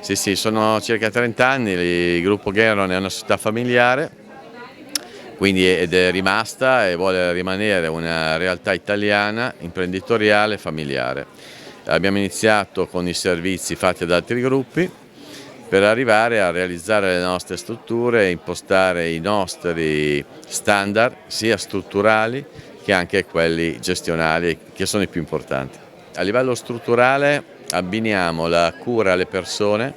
Sì, sì, sono circa 30 anni, il gruppo Gheron è una società familiare, ed è rimasta e vuole rimanere una realtà italiana, imprenditoriale e familiare. Abbiamo iniziato con i servizi fatti da altri gruppi per arrivare a realizzare le nostre strutture e impostare i nostri standard sia strutturali che anche quelli gestionali, che sono i più importanti. A livello strutturale abbiniamo la cura alle persone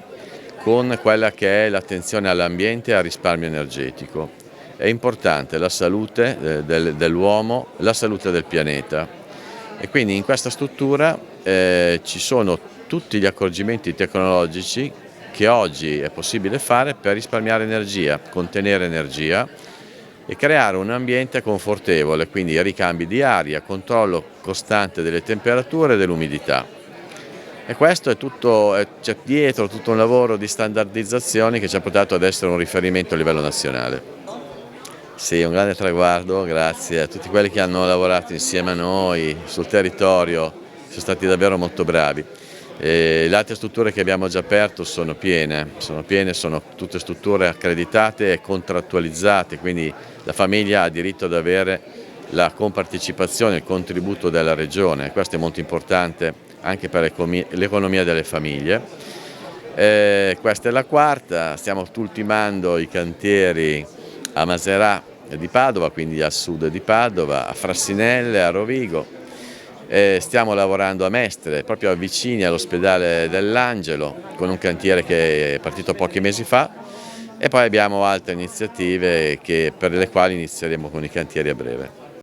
con quella che è l'attenzione all'ambiente e al risparmio energetico. È importante la salute dell'uomo, la salute del pianeta, e quindi in questa struttura ci sono tutti gli accorgimenti tecnologici che oggi è possibile fare per risparmiare energia, contenere energia e creare un ambiente confortevole, quindi ricambi di aria, controllo costante delle temperature e dell'umidità. E questo è tutto, c'è dietro tutto un lavoro di standardizzazione che ci ha portato ad essere un riferimento a livello nazionale. Sì, un grande traguardo, grazie a tutti quelli che hanno lavorato insieme a noi sul territorio, sono stati davvero molto bravi. Le altre strutture che abbiamo già aperto sono piene, sono tutte strutture accreditate e contrattualizzate, quindi la famiglia ha diritto ad avere la compartecipazione, il contributo della Regione. Questo è molto importante anche per l'economia delle famiglie. Questa è la quarta, stiamo ultimando i cantieri a Maserà di Padova, quindi a sud di Padova, a Frassinelle, a Rovigo. Stiamo lavorando a Mestre, proprio vicini all'ospedale dell'Angelo, con un cantiere che è partito pochi mesi fa, e poi abbiamo altre iniziative per le quali inizieremo con i cantieri a breve.